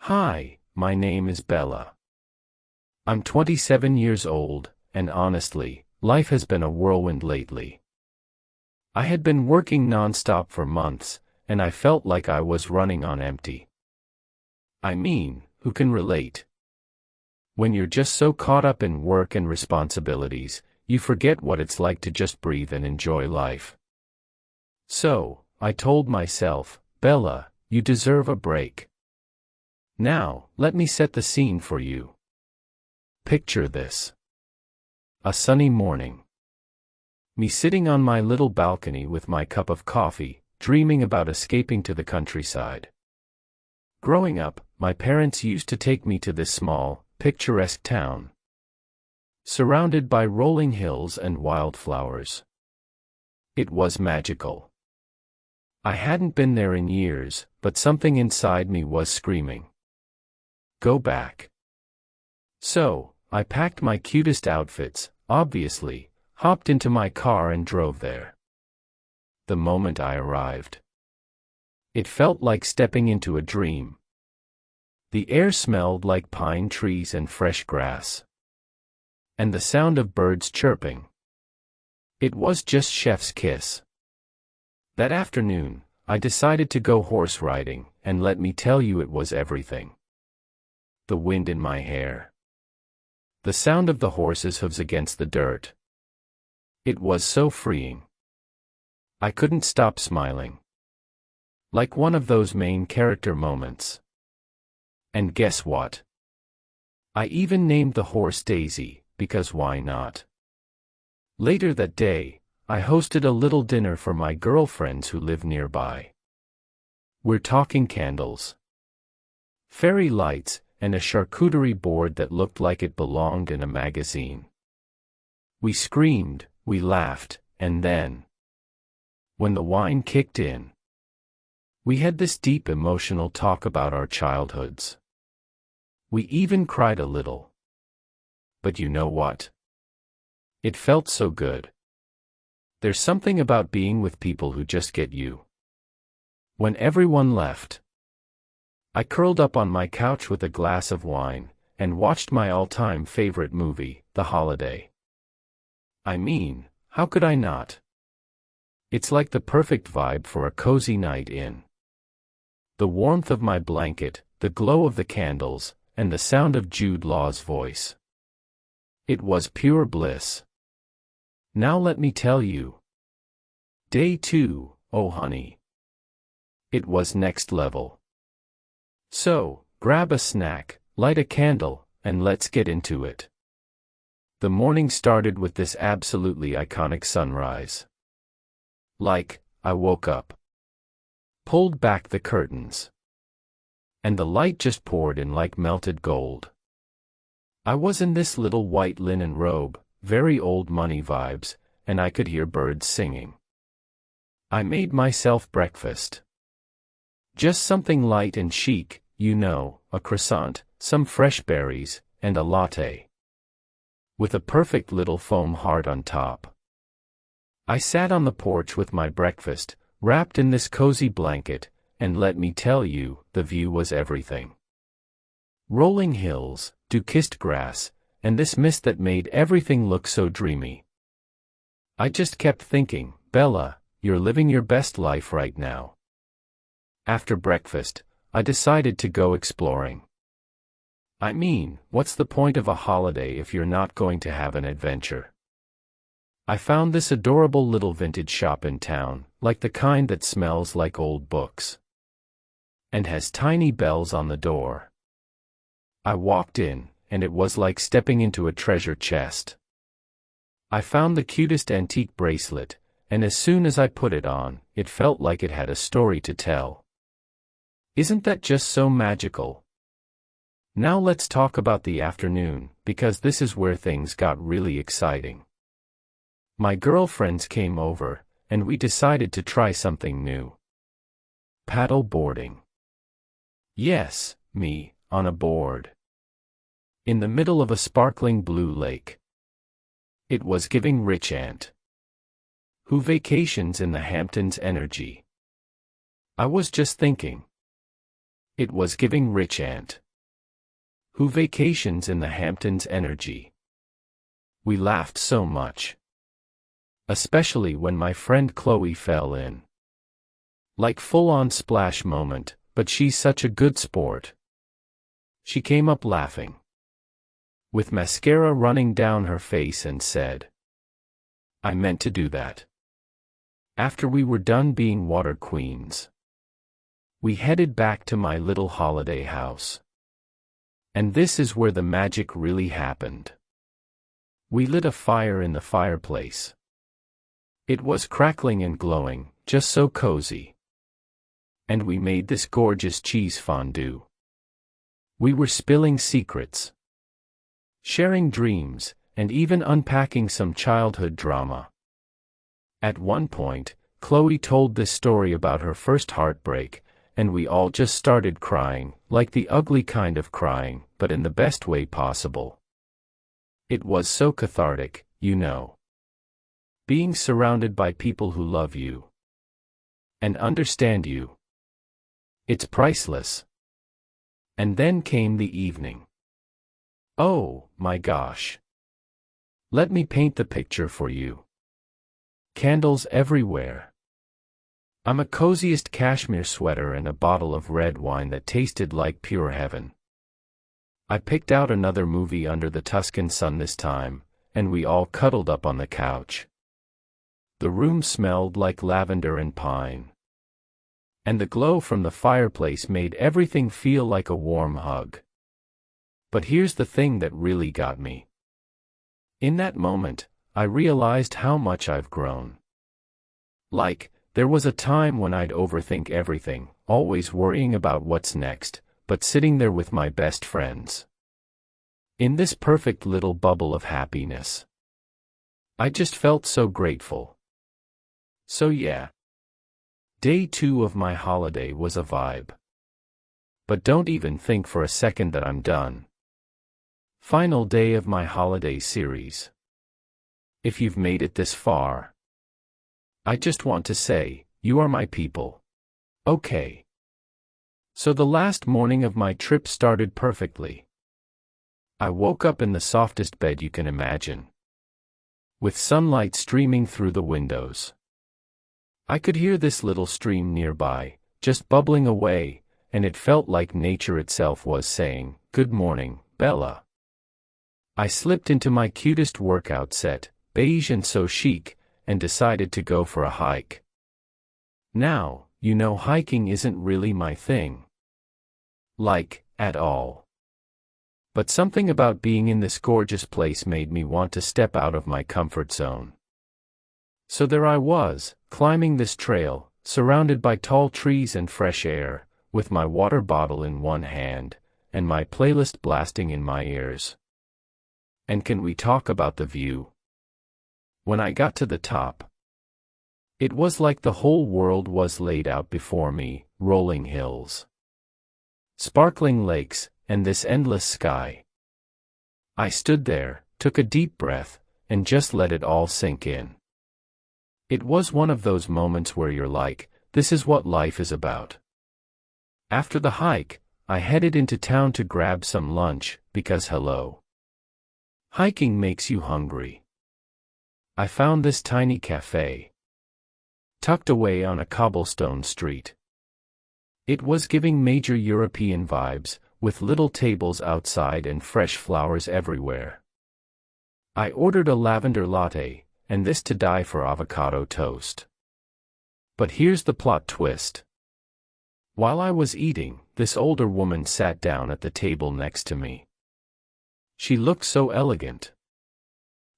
Hi, my name is Bella. I'm 27 years old, and honestly, life has been a whirlwind lately. I had been working non-stop for months, and I felt like I was running on empty. I mean, who can relate? When you're just so caught up in work and responsibilities, you forget what it's like to just breathe and enjoy life. So, I told myself, Bella, you deserve a break. Now, let me set the scene for you. Picture this. A sunny morning. Me sitting on my little balcony with my cup of coffee, dreaming about escaping to the countryside. Growing up, my parents used to take me to this small, picturesque town, surrounded by rolling hills and wildflowers. It was magical. I hadn't been there in years, but something inside me was screaming, go back. So, I packed my cutest outfits, obviously, hopped into my car and drove there. The moment I arrived, it felt like stepping into a dream. The air smelled like pine trees and fresh grass, and the sound of birds chirping. It was just chef's kiss. That afternoon, I decided to go horse riding, and let me tell you, it was everything. The wind in my hair, the sound of the horse's hooves against the dirt. It was so freeing. I couldn't stop smiling. Like one of those main character moments. And guess what? I even named the horse Daisy, because why not? Later that day, I hosted a little dinner for my girlfriends who live nearby. We're talking candles, fairy lights, and a charcuterie board that looked like it belonged in a magazine. We screamed, we laughed, and then, when the wine kicked in, we had this deep emotional talk about our childhoods. We even cried a little. But you know what? It felt so good. There's something about being with people who just get you. When everyone left, I curled up on my couch with a glass of wine, and watched my all-time favorite movie, The Holiday. I mean, how could I not? It's like the perfect vibe for a cozy night in. The warmth of my blanket, the glow of the candles, and the sound of Jude Law's voice. It was pure bliss. Now let me tell you. Day 2, oh honey. It was next level. So, grab a snack, light a candle, and let's get into it. The morning started with this absolutely iconic sunrise. I woke up, pulled back the curtains, and the light just poured in like melted gold. I was in this little white linen robe, very old money vibes, and I could hear birds singing. I made myself breakfast. Just something light and chic, you know, a croissant, some fresh berries, and a latte, with a perfect little foam heart on top. I sat on the porch with my breakfast, wrapped in this cozy blanket, and let me tell you, the view was everything. Rolling hills, dew-kissed grass, and this mist that made everything look so dreamy. I just kept thinking, Bella, you're living your best life right now. After breakfast, I decided to go exploring. I mean, what's the point of a holiday if you're not going to have an adventure? I found this adorable little vintage shop in town, like the kind that smells like old books, and has tiny bells on the door. I walked in, and it was like stepping into a treasure chest. I found the cutest antique bracelet, and as soon as I put it on, it felt like it had a story to tell. Isn't that just so magical? Now let's talk about the afternoon, because this is where things got really exciting. My girlfriends came over, and we decided to try something new. Paddle boarding. Yes, me, on a board. In the middle of a sparkling blue lake. It was giving rich aunt who vacations in the Hamptons energy. I was just thinking, It was giving rich aunt who vacations in the Hamptons energy. We laughed so much. Especially when my friend Chloe fell in. Like full-on splash moment, but she's such a good sport. She came up laughing, with mascara running down her face, and said, "I meant to do that." After we were done being water queens, we headed back to my little holiday house. And this is where the magic really happened. We lit a fire in the fireplace. It was crackling and glowing, just so cozy. And we made this gorgeous cheese fondue. We were spilling secrets, sharing dreams, and even unpacking some childhood drama. At one point, Chloe told this story about her first heartbreak, and we all just started crying, like the ugly kind of crying, but in the best way possible. It was so cathartic, you know. Being surrounded by people who love you and understand you. It's priceless. And then came the evening. Oh, my gosh. Let me paint the picture for you. Candles everywhere. I'm a coziest cashmere sweater and a bottle of red wine that tasted like pure heaven. I picked out another movie under the Tuscan sun this time, and we all cuddled up on the couch. The room smelled like lavender and pine. And the glow from the fireplace made everything feel like a warm hug. But here's the thing that really got me. In that moment, I realized how much I've grown. Like, there was a time when I'd overthink everything, always worrying about what's next, but sitting there with my best friends, in this perfect little bubble of happiness. I just felt so grateful. So yeah. Day 2 of my holiday was a vibe. But don't even think for a second that I'm done. Final day of my holiday series. If you've made it this far, I just want to say, you are my people. Okay. So the last morning of my trip started perfectly. I woke up in the softest bed you can imagine, with sunlight streaming through the windows. I could hear this little stream nearby, just bubbling away, and it felt like nature itself was saying, "Good morning, Bella." I slipped into my cutest workout set, beige and so chic, and decided to go for a hike. Now, you know, hiking isn't really my thing. Like, at all. But something about being in this gorgeous place made me want to step out of my comfort zone. So there I was, climbing this trail, surrounded by tall trees and fresh air, with my water bottle in one hand, and my playlist blasting in my ears. And can we talk about the view? When I got to the top, it was like the whole world was laid out before me, rolling hills, sparkling lakes, and this endless sky. I stood there, took a deep breath, and just let it all sink in. It was one of those moments where you're like, this is what life is about. After the hike, I headed into town to grab some lunch, because hello, hiking makes you hungry. I found this tiny cafe, tucked away on a cobblestone street. It was giving major European vibes, with little tables outside and fresh flowers everywhere. I ordered a lavender latte, and this to die for avocado toast. But here's the plot twist. While I was eating, this older woman sat down at the table next to me. She looked so elegant,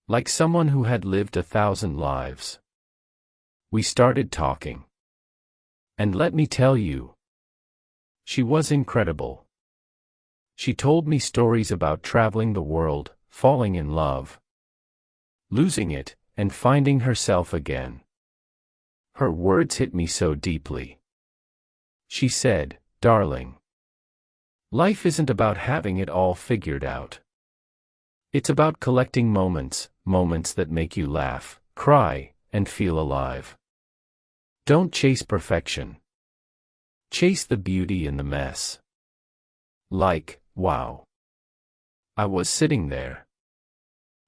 like someone who had lived 1,000 lives. We started talking. And let me tell you, she was incredible. She told me stories about traveling the world, falling in love, losing it, and finding herself again. Her words hit me so deeply. She said, "Darling, life isn't about having it all figured out. It's about collecting moments, moments that make you laugh, cry, and feel alive. Don't chase perfection. Chase the beauty in the mess." Like, wow. I was sitting there,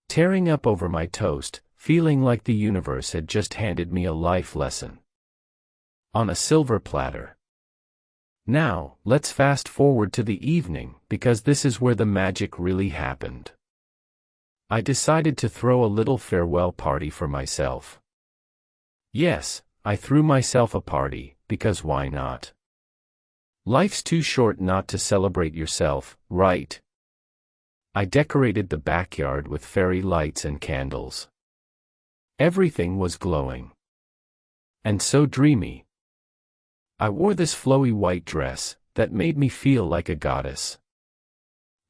tearing up over my toast, feeling like the universe had just handed me a life lesson. On a silver platter. Now, let's fast forward to the evening, because this is where the magic really happened. I decided to throw a little farewell party for myself. Yes, I threw myself a party, because why not? Life's too short not to celebrate yourself, right? I decorated the backyard with fairy lights and candles. Everything was glowing. And so dreamy. I wore this flowy white dress that made me feel like a goddess.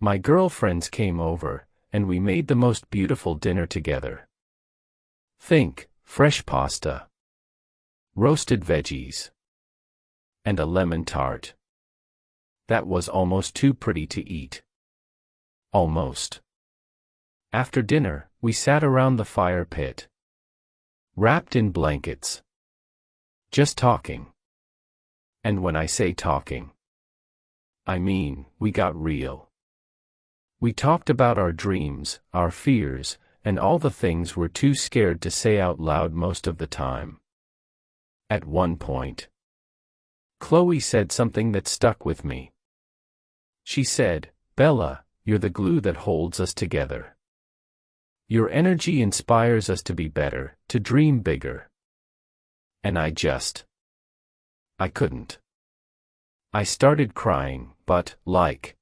My girlfriends came over, and we made the most beautiful dinner together. Think, fresh pasta, roasted veggies, and a lemon tart. That was almost too pretty to eat. Almost. After dinner, we sat around the fire pit, wrapped in blankets, just talking. And when I say talking, I mean, we got real. We talked about our dreams, our fears, and all the things we're too scared to say out loud most of the time. At one point, Chloe said something that stuck with me. She said, "Bella, you're the glue that holds us together. Your energy inspires us to be better, to dream bigger." And I couldn't. I started crying, but, like,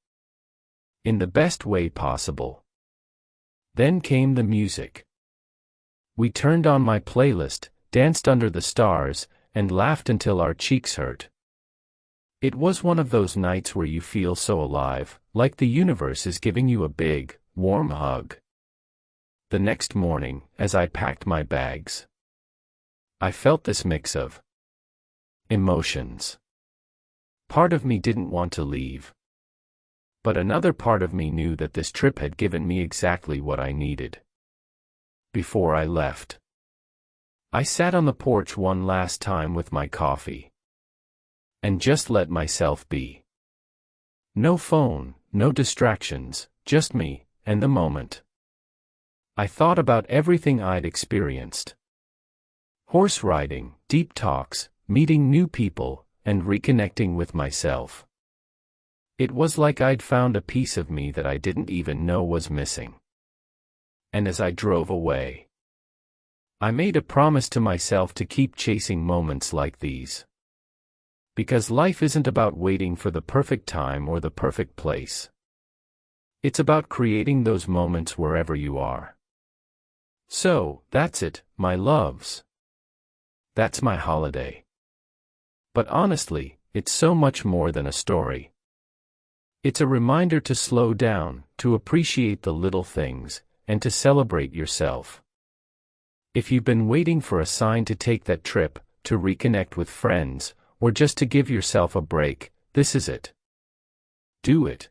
in the best way possible. Then came the music. We turned on my playlist, danced under the stars, and laughed until our cheeks hurt. It was one of those nights where you feel so alive, like the universe is giving you a big, warm hug. The next morning, as I packed my bags, I felt this mix of emotions. Part of me didn't want to leave. But another part of me knew that this trip had given me exactly what I needed. Before I left, I sat on the porch one last time with my coffee. And just let myself be. No phone, no distractions, just me, and the moment. I thought about everything I'd experienced. Horse riding, deep talks, meeting new people, and reconnecting with myself. It was like I'd found a piece of me that I didn't even know was missing. And as I drove away, I made a promise to myself to keep chasing moments like these. Because life isn't about waiting for the perfect time or the perfect place. It's about creating those moments wherever you are. So, that's it, my loves. That's my holiday. But honestly, it's so much more than a story. It's a reminder to slow down, to appreciate the little things, and to celebrate yourself. If you've been waiting for a sign to take that trip, to reconnect with friends, or just to give yourself a break, this is it. Do it.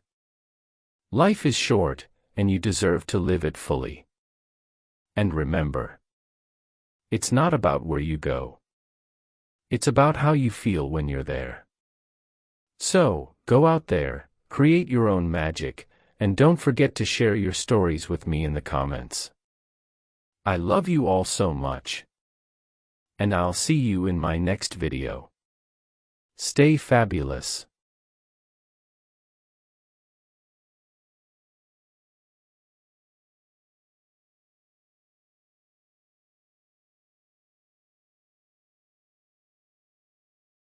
Life is short, and you deserve to live it fully. And remember, it's not about where you go. It's about how you feel when you're there. So, go out there, create your own magic, and don't forget to share your stories with me in the comments. I love you all so much. And I'll see you in my next video. Stay fabulous.